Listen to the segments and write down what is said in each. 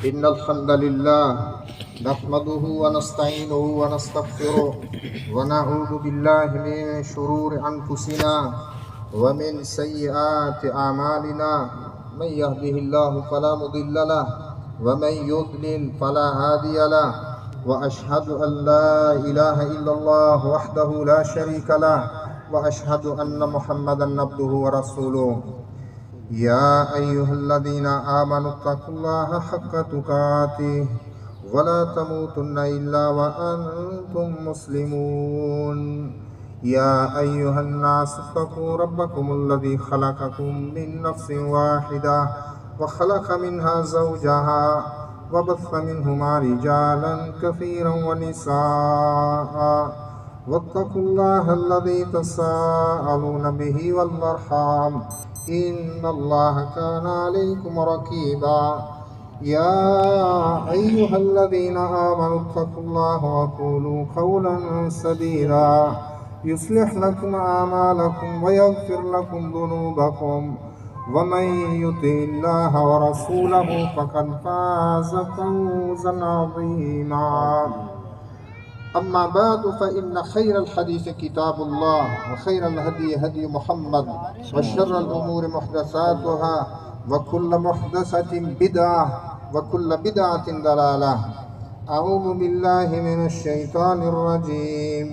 إن الحمد لله نحمده ونستعينه ونستغفره ونعوذ بالله من شرور أنفسنا ومن سيئات أعمالنا. من يهده الله فلا مضل له ومن يضلل فلا هادي له، وأشهد أن لا إله إلا الله وحده لا شريك له، وأشهد أن محمدا عبده ورسوله. يا أيها الذين آمنوا اتقوا الله حق تقاته ولا تموتن إلا وأنتم مسلمون. يا أيها الناس اتقوا ربكم الذي خلقكم من نفس واحدة وخلق منها زوجها وبث منهما رجالا كثيرا ونساء، واتقوا الله الذي تساءلون به والأرحام إن الله كان عليكم رقيبا. يا أيها الذين آمنوا اتقوا الله وقولوا قولا سديدا يصلح لكم أعمالكم ويغفر لكم ذنوبكم، ومن يطع الله ورسوله فقد فاز فوزا عظيما. أما بعد فإن خير الحديث كتاب الله، وخير الهدي هدي محمد، وشر الأمور محدثاتها، وكل محدثة بدعة، وكل بدعة ضلالة. أعوذ بالله من الشيطان الرجيم.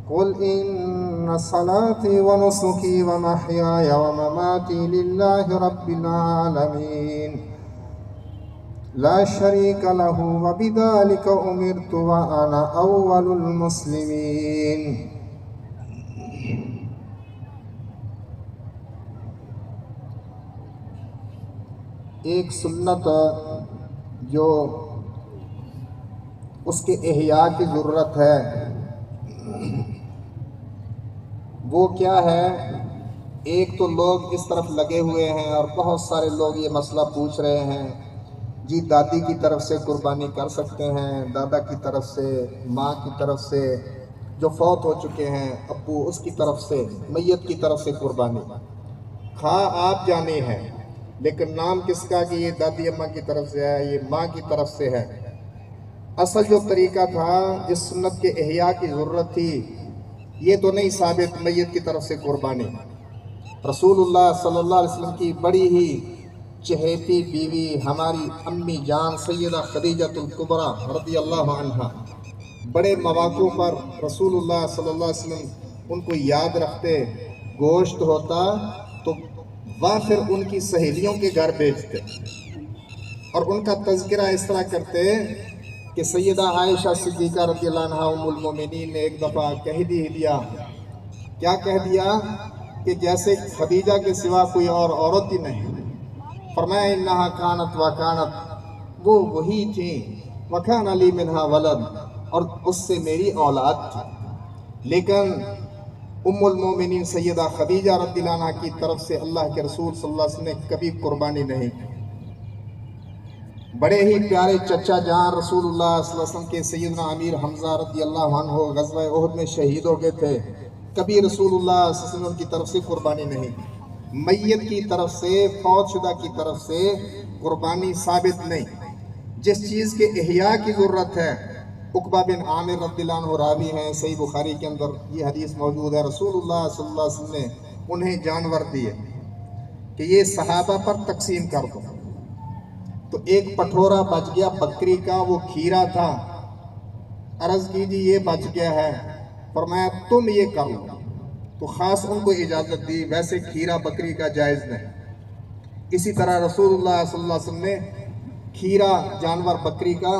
قل إن صلاتي ونسكي ومحياي ومماتي لله رب العالمين لا شريك له وبذلك أمرت وأنا أول المسلمين. ایک سنت جو اس کے احیاء کی ضرورت ہے وہ کیا ہے؟ ایک تو لوگ اس طرف لگے ہوئے ہیں اور بہت سارے لوگ یہ مسئلہ پوچھ رہے ہیں، جی دادی کی طرف سے قربانی کر سکتے ہیں، دادا کی طرف سے، ماں کی طرف سے، جو فوت ہو چکے ہیں ابو اس کی طرف سے، میت کی طرف سے قربانی ہاں آپ جانے ہیں، لیکن نام کس کا کہ یہ دادی اماں کی طرف سے ہے، یہ ماں کی طرف سے ہے۔ اصل جو طریقہ تھا جس سنت کے احیاء کی ضرورت تھی یہ تو نہیں ثابت میت کی طرف سے قربانی۔ رسول اللہ صلی اللہ علیہ وسلم کی بڑی ہی چہیتی بیوی ہماری امی جان سیدہ خدیجہ الکبریٰ رضی اللہ عنہا، بڑے مواقع پر رسول اللہ صلی اللہ علیہ وسلم ان کو یاد رکھتے، گوشت ہوتا تو وافر ان کی سہیلیوں کے گھر بھیجتے اور ان کا تذکرہ اس طرح کرتے کہ سیدہ عائشہ صدیقہ رضی اللہ عنہا ام المومنین نے ایک دفعہ کہہ دیا، کیا کہہ دیا کہ جیسے خدیجہ کے سوا کوئی اور عورت ہی نہیں۔ فرمایا انہا کانت و کانت، وہ وہی تھیں، وکان علی منہا ولد، اور اس سے میری اولاد تھی، لیکن ام المومنین سیدہ خدیجہ رضی اللہ عنہا کی طرف سے اللہ کے رسول صلی اللہ علیہ وسلم نے کبھی قربانی نہیں کی۔ بڑے ہی پیارے چچا جان رسول اللہ صلی اللہ علیہ وسلم کے سیدنا امیر حمزہ رضی اللہ عنہ غزوہ احد میں شہید ہو گئے تھے، کبھی رسول اللہ صلی اللہ علیہ وسلم کی طرف سے قربانی نہیں کی۔ میت کی طرف سے، فوت شدہ کی طرف سے قربانی ثابت نہیں۔ جس چیز کے احیاء کی ضرورت ہے، عقبہ بن عامر رضی اللہ عنہ راوی ہیں، صحیح بخاری کے اندر یہ حدیث موجود ہے، رسول اللہ صلی اللہ علیہ وسلم نے انہیں جانور دیے کہ یہ صحابہ پر تقسیم کر دو، تو ایک پٹھورا بچ گیا بکری کا، وہ کھیرا تھا، عرض کیجیے یہ بچ گیا ہے، فرمایا تم یہ کر لو، تو خاص ان کو اجازت دی، ویسے کھیرا بکری کا جائز نہیں۔ اسی طرح رسول اللہ صلی اللہ علیہ وسلم نے کھیرا جانور بکری کا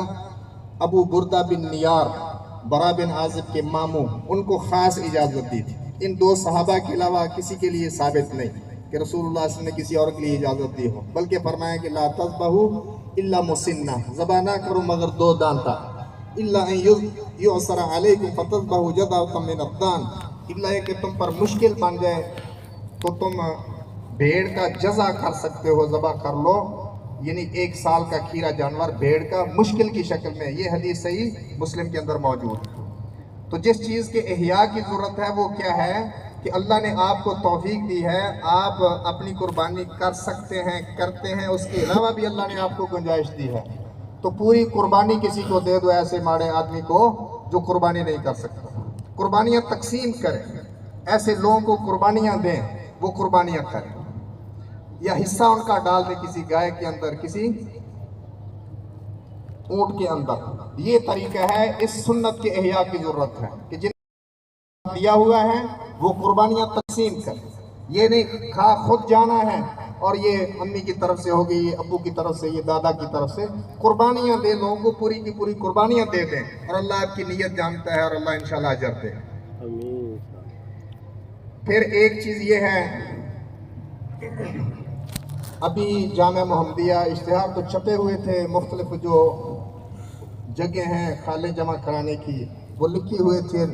ابو بردہ بن نیار برا بن عازب کے ماموں ان کو خاص اجازت دی تھی۔ ان دو صحابہ کے علاوہ کسی کے لیے ثابت نہیں کہ رسول اللہ صلی اللہ علیہ وسلم نے کسی اور کے لیے اجازت دی ہو، بلکہ فرمایا کہ لا تذبحوا الا مسنہ، ذبح نہ کرو مگر دو دانتا، الا ان یعصر علیکم فتذبحوا جذعۃ من الدان، الا کہ تم پر مشکل بن جائے تو تم بھیڑ کا جزا کر سکتے ہو، ذبح کر لو، یعنی 1 سال کا کھیرا جانور بھیڑ کا مشکل کی شکل میں۔ یہ حدیث صحیح مسلم کے اندر موجود ہے۔ تو جس چیز کے احیاء کی ضرورت ہے وہ کیا ہے؟ کہ اللہ نے آپ کو توفیق دی ہے، آپ اپنی قربانی کر سکتے ہیں، کرتے ہیں، اس کے علاوہ بھی اللہ نے آپ کو گنجائش دی ہے، تو پوری قربانی کسی کو دے دو، ایسے ماڑے آدمی کو جو قربانی نہیں کر سکتا۔ قربانیاں تقسیم کریں، ایسے لوگوں کو قربانیاں دیں، وہ قربانیاں کریں، یا حصہ ان کا ڈال دیں کسی گائے کے اندر، کسی اونٹ کے اندر۔ یہ طریقہ ہے، اس سنت کے احیاء کی ضرورت ہے کہ جن دیا ہوا ہے وہ قربانیاں تقسیم کریں۔ یہ نہیں کھا خود جانا ہے اور یہ امی کی طرف سے ہوگی، یہ ابو کی طرف سے، یہ دادا کی طرف سے۔ قربانیاں دے، لوگوں کو پوری کی پوری قربانیاں دے دیں، اور اللہ آپ کی نیت جانتا ہے، اور اللہ انشاءاللہ اجر دے۔ پھر ایک چیز یہ ہے، ابھی جامعہ محمدیہ اشتہار تو چھپے ہوئے تھے، مختلف جو جگہ ہیں کھالیں جمع کرانے کی، وہ لکھی ہوئے تھے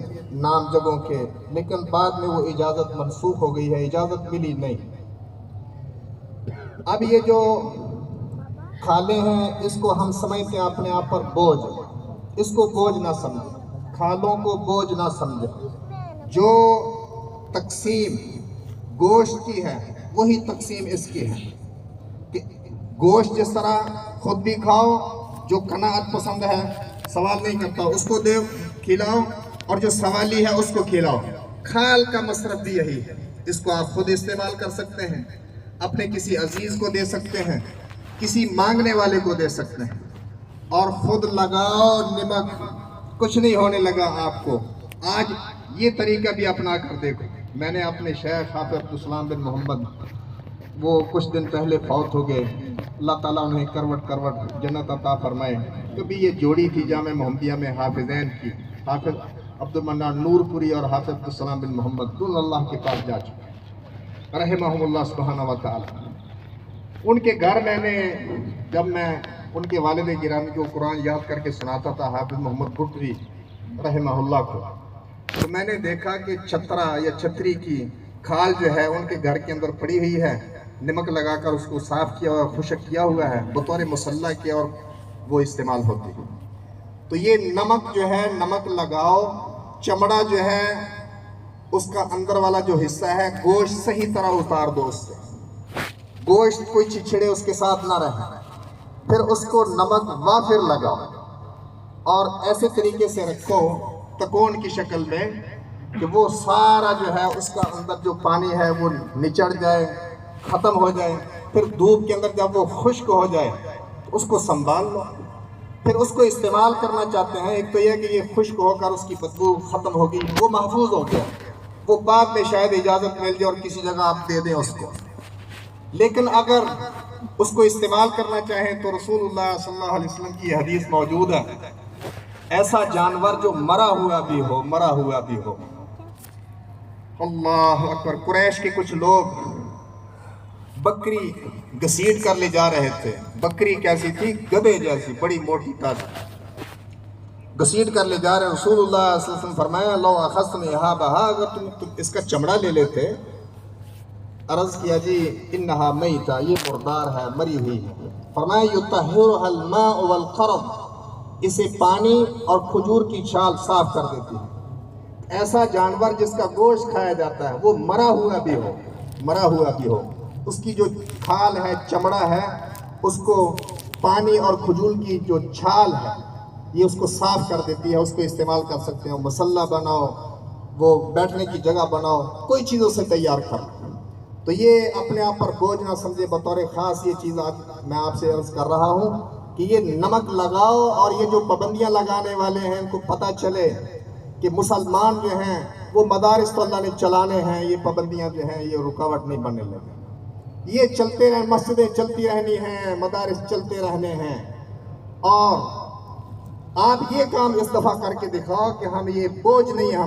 نام جگہوں کے، لیکن بعد میں وہ اجازت منسوخ ہو گئی ہے، اجازت ملی نہیں۔ اب یہ جو کھالیں ہیں، اس کو ہم سمجھتے ہیں اپنے آپ پر بوجھ، اس کو بوجھ نہ سمجھیں، کھالوں کو بوجھ نہ سمجھیں۔ جو تقسیم گوشت کی ہے وہی تقسیم اس کی ہے، کہ گوشت جس طرح خود بھی کھاؤ، جو قناعت پسند ہے، سوال نہیں کرتا، اس کو دے کھلاؤ، اور جو سوالی ہے اس کو کھلاؤ۔ کھال کا مصرف بھی یہی ہے، اس کو آپ خود استعمال کر سکتے ہیں، اپنے کسی عزیز کو دے سکتے ہیں، کسی مانگنے والے کو دے سکتے ہیں، اور خود لگاؤ نمک، کچھ نہیں ہونے لگا آپ کو۔ آج یہ طریقہ بھی اپنا کر دیکھو۔ میں نے اپنے شیخ حافظ عبدالسلام بن محمد، وہ کچھ دن پہلے فوت ہو گئے، اللہ تعالیٰ انہیں کروٹ کروٹ جنت عطا فرمائے۔ کبھی یہ جوڑی تھی جامعہ محمدیہ میں حافظین کی، حافظ عبدالمنان نور پوری اور حافظ عبدالسلام بن محمد، دونوں اللہ کے پاس جا چکے رحمہم اللہ سبحانہ و تعالی۔ ان کے گھر میں نے، جب میں ان کے والد گرامی کو قرآن یاد کر کے سناتا تھا، حافظ محمد بھٹوی رحمہ اللہ کو، تو میں نے دیکھا کہ چھترا یا چھتری کی کھال جو ہے ان کے گھر کے اندر پڑی ہوئی ہے، نمک لگا کر اس کو صاف کیا اور خشک کیا ہوا ہے، بطور مسلح کیا، اور وہ استعمال ہوتی ہے۔ تو یہ نمک جو ہے، نمک لگاؤ، چمڑا جو ہے اس کا اندر والا جو حصہ ہے، گوشت صحیح طرح اتار دو اس سے، گوشت کوئی چچھڑے اس کے ساتھ نہ رہے، پھر اس کو نمک وافر لگاؤ، اور ایسے طریقے سے رکھو تکون کی شکل میں کہ وہ سارا جو ہے اس کا اندر جو پانی ہے وہ نچڑ جائے، ختم ہو جائے۔ پھر دھوپ کے اندر جب وہ خشک ہو جائے تو اس کو سنبھال لو، پھر اس کو استعمال کرنا چاہتے ہیں۔ ایک تو یہ کہ یہ خشک ہو کر اس کی بدبو ختم ہوگی، وہ محفوظ ہو گیا، وہ بعد میں شاید اجازت مل جائے اور کسی جگہ آپ دے دیں اس کو۔ لیکن اگر اس کو استعمال کرنا چاہیں تو رسول اللہ صلی اللہ علیہ وسلم کی حدیث موجود ہے، ایسا جانور جو مرا ہوا بھی ہو، مرا ہوا بھی ہو۔ اللہ اکبر۔ قریش کے کچھ لوگ بکری گھسیٹ کر لے جا رہے تھے، بکری کیسی تھی؟ گدھے جیسی، بڑی موٹی تازی، گھسیٹ کر لے جا رہے۔ رسول اللہ صلی اللہ علیہ وسلم فرمایا لو اخذتم اہابہا، اگر تم اس کا چمڑا لے لیتے۔ عرض کیا جی انہا میتہ، یہ مردار ہے، مری ہوئی ہے۔ فرمایا یطہرھا الماء والقرض، اسے پانی اور کھجور کی چھال صاف کر دیتی ہے۔ ایسا جانور جس کا گوشت کھایا جاتا ہے، وہ مرا ہوا بھی ہو، مرا ہوا بھی ہو، اس کی جو کھال ہے، چمڑا ہے، اس کو پانی اور کھجور کی جو چھال ہے یہ اس کو صاف کر دیتی ہے، اس کو استعمال کر سکتے ہیں۔ مسلح بناؤ، وہ بیٹھنے کی جگہ بناؤ، کوئی چیز اسے تیار کر۔ تو یہ اپنے آپ پر بوجھ نہ سمجھے، بطور خاص یہ چیز آج میں آپ سے عرض کر رہا ہوں کہ یہ نمک لگاؤ، اور یہ جو پابندیاں لگانے والے ہیں ان کو پتہ چلے کہ مسلمان جو ہیں وہ مدارس تو اللہ نے چلانے ہیں، یہ پابندیاں جو ہیں یہ رکاوٹ نہیں بننے لگے، یہ چلتے رہیں، مسجدیں چلتی رہنی ہیں، مدارس چلتے رہنے ہیں۔ اور آپ یہ کام اس دفعہ کر کے دکھاؤ کہ ہم یہ بوجھ نہیں ہے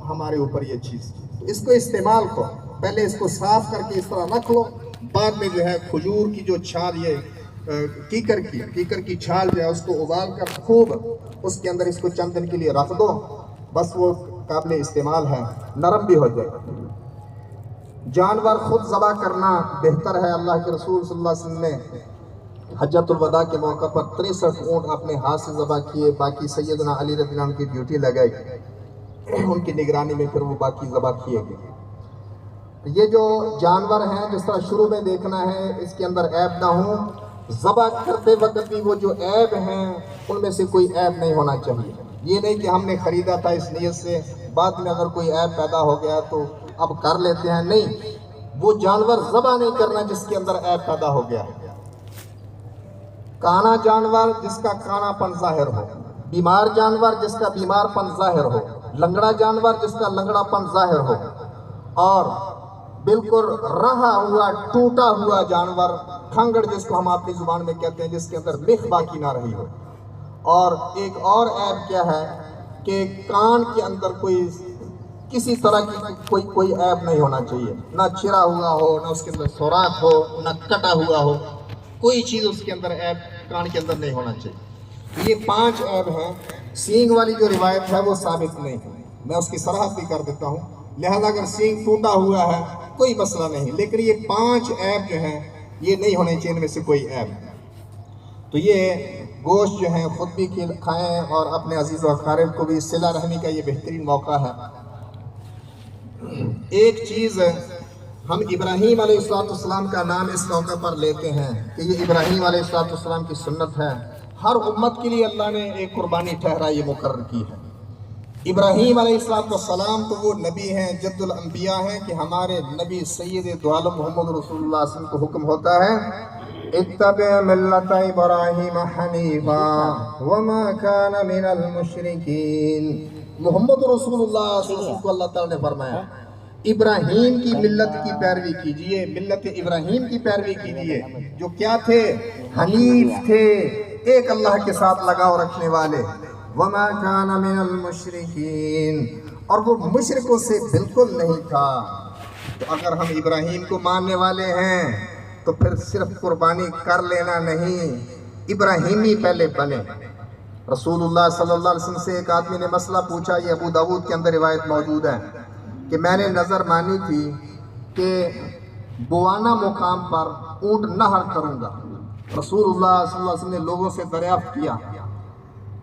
ہمارے اوپر یہ چیز، تو اس کو استعمال کرو، پہلے اس کو صاف کر کے اس طرح رکھ لو، بعد میں جو ہے کھجور کی جو چھال، یہ کیکر کی چھال جو ہے اس کو ابال کر خوب اس کے اندر اس کو چند دن کے لیے رکھ دو، بس وہ قابل استعمال ہے، نرم بھی ہو جائے۔ جانور خود ذبح کرنا بہتر ہے۔ اللہ کے رسول صلی اللہ علیہ وسلم نے حجۃ الوداع کے موقع پر 63 اونٹ اپنے ہاتھ سے ذبح کیے، باقی سیدنا علی رضی اللہ عنہ کی ڈیوٹی لگائی۔ ان کی نگرانی میں پھر وہ باقی ذبح کیے گئے۔ یہ جو جانور ہیں جس طرح شروع میں دیکھنا ہے اس کے اندر عیب نہ ہو، ذبح کرتے وقت بھی وہ جو عیب ہیں ان میں سے کوئی عیب نہیں ہونا چاہیے۔ یہ نہیں کہ ہم نے خریدا تھا اس نیت سے، بعد میں اگر کوئی عیب پیدا ہو گیا تو اب کر لیتے ہیں، نہیں، وہ جانور ذبح نہیں کرنا جس کے اندر عیب پیدا ہو گیا۔ کانا جانور جس کا کانا پن ظاہر ہو، بیمار جانور جس کا بیمار پن ظاہر ہو، لنگڑا جانور جس کا لنگڑا پن ظاہر ہو، اور بالکل رہا ہوا ٹوٹا ہوا جانور، کھنگڑ جس کو ہم اپنی زبان میں کہتے ہیں، جس کے اندر مخ باقی نہ رہی ہو۔ اور ایک اور عیب کیا ہے کہ کان کے اندر کوئی کسی طرح کی کوئی عیب نہیں ہونا چاہیے، نہ چرا ہوا ہو، نہ اس کے اندر سوراخ ہو، نہ کٹا ہوا ہو، کوئی چیز اس کے اندر عیب کان کے اندر نہیں ہونا چاہیے۔ یہ 5 عیب ہیں۔ سینگ والی جو روایت ہے وہ ثابت نہیں ہے، میں اس کی صراحت بھی کر دیتا ہوں، لہذا اگر سینگ ٹوٹا ہوا ہے کوئی مسئلہ نہیں، لیکن یہ 5 عیب جو ہیں یہ نہیں ہونے چاہیے، ان میں سے کوئی عیب۔ تو یہ گوشت جو ہیں خود بھی کھائیں اور اپنے عزیز و اقارب کو بھی صلہ رحمی کا یہ بہترین موقع ہے۔ ایک چیز ہم ابراہیم علیہ السلام کا نام اس موقع پر لیتے ہیں کہ یہ ابراہیم علیہ السلام کی سنت ہے، ہر امت کے لیے اللہ نے ایک قربانی ٹھہرا یہ مقرر کی ہے۔ ابراہیم علیہ السلام تو وہ نبی ہیں، جد الانبیاء ہیں، کہ ہمارے نبی سید دو عالم محمد رسول اللہ صلی اللہ علیہ وسلم کو حکم ہوتا ہے اتبع ملت ابراہیم حنیفا وما کان من المشرکین۔ محمد رسول اللہ صلی اللہ علیہ وسلم کو اللہ تعالیٰ نے فرمایا ابراہیم کی ملت کی پیروی کیجئے، ملت ابراہیم کی پیروی کیجئے، جو کیا تھے؟ حنیف تھے، ایک اللہ کے ساتھ لگاؤ رکھنے والے۔ وما کان من المشرکین، اور وہ مشرکوں سے بالکل نہیں تھا۔ تو اگر ہم ابراہیم کو ماننے والے ہیں تو پھر صرف قربانی کر لینا نہیں، ابراہیمی پہلے بنے۔ رسول اللہ صلی اللہ علیہ وسلم سے ایک آدمی نے مسئلہ پوچھا، یہ ابو داؤد کے اندر روایت موجود ہے کہ میں نے نظر مانی تھی کہ بوانا مقام پر اونٹ نہر کروں گا۔ رسول اللہ صلی اللہ علیہ وسلم نے لوگوں سے دریافت کیا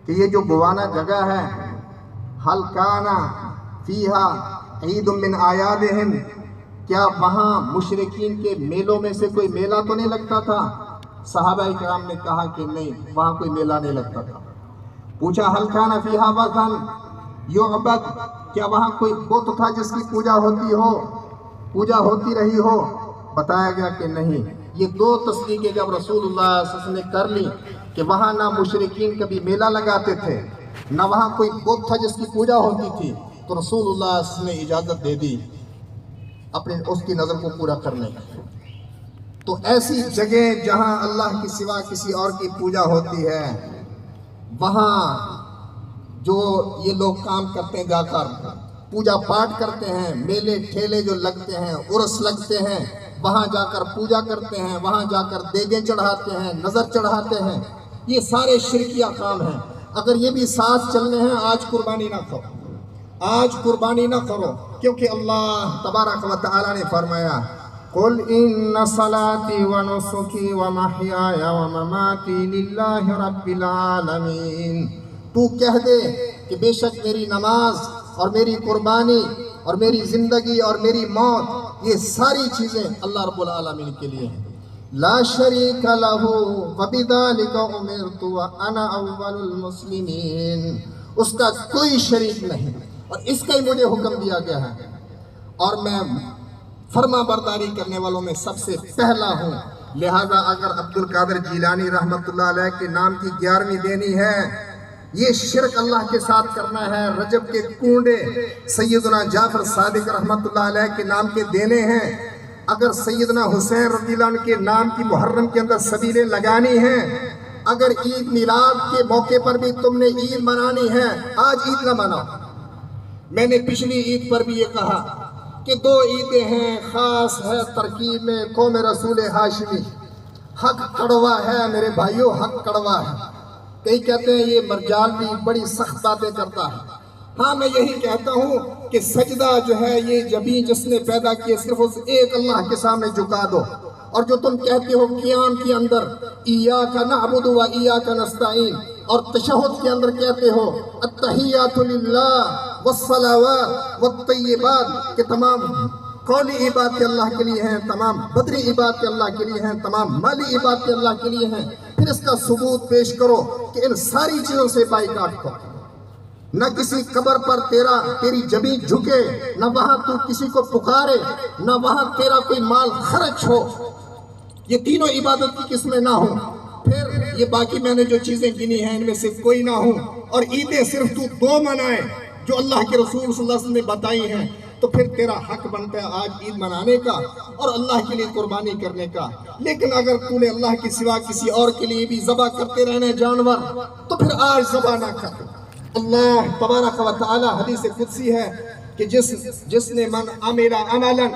کہ یہ جو بوانا جگہ ہے، حل کانا فیہا عید من اعیادہم، کیا وہاں مشرکین کے میلوں میں سے کوئی میلہ تو نہیں لگتا تھا؟ صحابہ کرام نے کہا کہ نہیں، وہاں کوئی میلہ نہیں لگتا تھا۔ پوچھا حل کانا فیہا وثن یعبد، کیا وہاں کوئی بت تھا جس کی پوجا ہوتی رہی ہو؟ بتایا گیا کہ نہیں۔ یہ 2 تصدیقیں جب رسول اللہ صلی اللہ علیہ وسلم نے کر لی کہ وہاں نہ مشرکین کبھی میلہ لگاتے تھے، نہ وہاں کوئی بت تھا جس کی پوجا ہوتی تھی، تو رسول اللہ صلی اللہ علیہ وسلم نے اجازت دے دی اپنے اس کی نظر کو پورا کرنے کی۔ تو ایسی جگہ جہاں اللہ کی سوا کسی اور کی پوجا ہوتی ہے، وہاں جو یہ لوگ کام کرتے ہیں، جا کر پوجا پاٹ کرتے ہیں، میلے ٹھیلے جو لگتے ہیں، عرس لگتے ہیں، وہاں جا کر پوجا کرتے ہیں، وہاں جا کر دیگیں چڑھاتے ہیں، نظر چڑھاتے ہیں، یہ سارے شرکیہ کام ہیں۔ اگر یہ بھی ساتھ چلنے ہیں، آج قربانی نہ کرو، آج قربانی نہ کرو، کیونکہ اللہ تبارک و تعالی نے فرمایا قل ان صلاتي ونسكي ومحياي ومماتي لله رب العالمین، تو کہہ دے کہ بے شک میری نماز اور میری قربانی اور میری زندگی اور میری موت، یہ ساری چیزیں اللہ رب العالمین کے لیے ہیں۔ لا شریک لہ وبذلک امرت وانا اول المسلمین، اس کا کوئی شریک نہیں اور اس کا ہی مجھے حکم دیا گیا ہے، اور میں فرما برداری کرنے والوں میں سب سے پہلا ہوں۔ لہذا اگر عبد القادر جیلانی رحمت اللہ علیہ کے نام کی 11ویں دینی ہے، یہ شرک اللہ کے ساتھ کرنا ہے۔ رجب کے کنڈے سیدنا جعفر صادق رحمت اللہ علیہ کے نام کے دینے ہیں۔ اگر سیدنا حسین رضی اللہ عنہ کے نام کی محرم کے اندر سبیلیں لگانی ہیں، اگر عید میلاد کے موقع پر بھی تم نے عید منانی ہے، آج عید نہ مناؤ۔ میں نے پچھلی عید پر بھی یہ کہا کہ 2 عیدیں ہیں، خاص ہے ترکیب میں قوم رسول ہاشمی۔ حق کڑوا ہے میرے بھائیوں، حق کڑوا ہے۔ کئی کہتے ہیں یہ مرجال بھی بڑی سخت باتیں کرتا ہے۔ ہاں میں یہی کہتا ہوں کہ سجدہ جو ہے یہ جبیں جس نے پیدا کیے صرف اس ایک اللہ کے سامنے جھکا دو، اور جو تم کہتے ہو قیام کے اندر ایاک نعبد و ایاک نستعین، اور تشہد کے اندر کہتے ہو التحیات للہ والصلاوات والطیبات کہ تمام قولی عبادتیں اللہ کے لیے ہیں، تمام بدری عبادتیں اللہ کے لیے ہیں، تمام مالی عبادتیں اللہ کے لیے ہیں، پھر اس کا ثبوت پیش کرو کہ ان ساری چیزوں سے بائیکاٹ کرو۔ نہ کسی قبر پر تیری جبین جھکے، نہ وہاں تو کسی کو پکارے، نہ وہاں تیرا کوئی مال خرچ ہو، یہ تینوں عبادت کی قسمیں نہ ہوں۔ پھر یہ باقی میں نے جو چیزیں گنی ہیں ان میں سے کوئی نہ ہوں، اور عیدیں صرف تو 2 منائے جو اللہ کے رسول صلی اللہ علیہ وسلم نے بتائی ہیں، تو پھر تیرا حق بنتا ہے آج عید منانے کا اور اللہ کے لیے قربانی کرنے کا۔ لیکن اگر تو نے اللہ کے سوا کسی اور کے لیے بھی ذبح کرتے رہنے جانور، تو پھر آج ذبح نہ کر۔ اللہ تبارک و تعالی حدیث قدسی ہے کہ جس نے من عمل عملا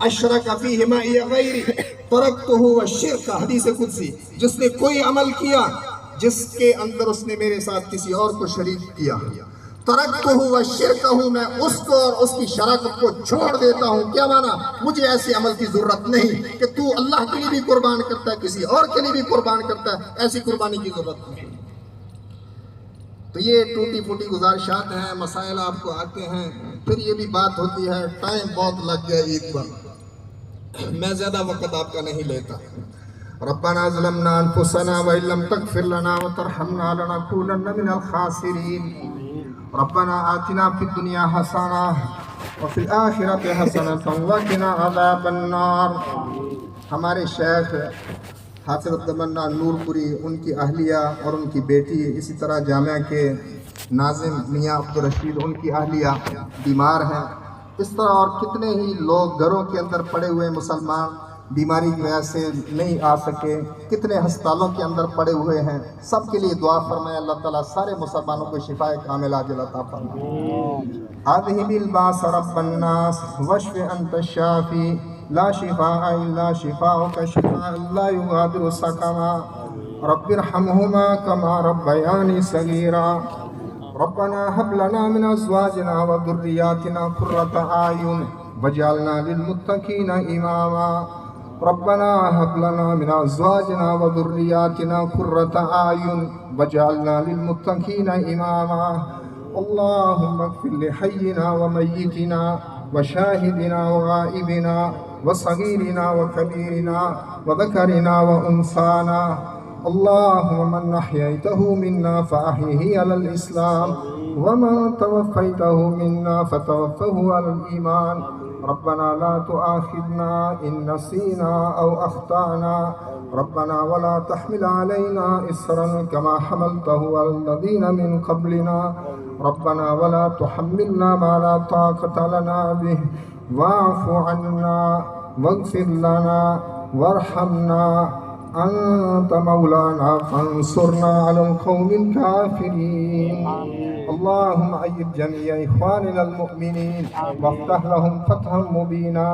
اشرک فیہ معی غیری ترکتہ والشرک، حدیث قدسی، جس نے کوئی عمل کیا جس کے اندر اس نے میرے ساتھ کسی اور کو شریک کیا، ترکتہ والشرک، میں اس کو اور اس کی شراکت کو چھوڑ دیتا ہوں۔ کیا معنی؟ مجھے ایسے عمل کی ضرورت نہیں کہ تو اللہ کے لیے بھی قربان کرتا ہے، کسی اور کے لیے بھی قربان کرتا ہے، ایسی قربانی کی ضرورت نہیں۔ تو یہ ٹوٹی پھوٹی گزارشات ہیں، مسائل آپ کو آتے ہیں، پھر یہ بھی بات ہوتی ہے ٹائم بہت لگ گیا عید پر، میں زیادہ وقت آپ کا نہیں لیتا۔ ربنا ظلمنا انفسنا وان لم تغفر لنا وترحمنا لنكونن من الخاسرین۔ ربنا آتنا فی الدنیا حسنہ وفی الآخرۃ حسنۃ وقنا عذاب النار۔ ہمارے شیخ حافظ عبدالمنان نور پوری، ان کی اہلیہ اور ان کی بیٹی، اسی طرح جامعہ کے ناظم میاں عبدالرشید، ان کی اہلیہ بیمار ہیں۔ اس طرح اور کتنے ہی لوگ گھروں کے اندر پڑے ہوئے مسلمان بیماری کی وجہ سے نہیں آ سکے، کتنے ہسپتالوں کے اندر پڑے ہوئے ہیں، سب کے لیے دعا فرمائے اللہ تعالیٰ سارے مسلمانوں کو شفاء کاملہ عاجلہ عطا فرمائے۔ اذھب الباس رب الناس واشف انت الشافی لا شفاء الا شفاءک شفاء لا یغادر سقما رب ارحمهما كما ربياني صغيرا ربنا هب لنا من ازواجنا وذرياتنا قرة اعين واجعلنا للمتقين اماما ربنا هب لنا من ازواجنا وذرياتنا قرة اعين واجعلنا للمتقين اماما اللهم اغفر لحينا وميتنا وشاهدنا وغائبنا وصغيرنا وكبيرنا وذكرنا وأنثانا اللهم من أحييته منا فأحيه على الإسلام ومن توفيته منا فتوفه على الإيمان ربنا لا تؤاخذنا إن نسينا أو أخطأنا ربنا ولا تحمل علينا إصرا كما حملته على الذين من قبلنا ربنا ولا تحملنا ما لا طاقة لنا به واعف عنا واغفر لنا وارحمنا أنت مولانا فانصرنا على القوم الكافرين اللهم أيد جميع إخواننا المؤمنين وافتح لهم فتحا مبينا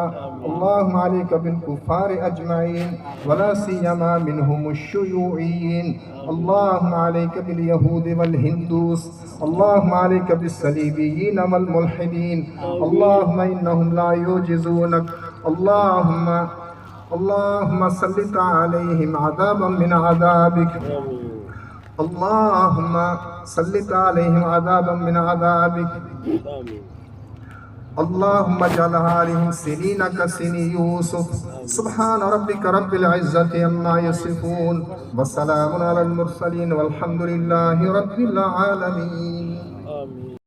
اللهم عليك بالكفار أجمعين ولا سيما منهم الشيوعيين اللهم عليك باليهود والهندوس اللهم عليك بالصليبيين والملحدين اللهم إنهم لا يعجزونك اللهم سلط عليهم عذابا من عذابك اللهم سلط عليهم عذابا من عذابك اللهم اجعلها عليهم سنين كسن يوسف سبحان ربك رب العزة عما يصفون وسلام على المرسلين والحمد لله رب العالمين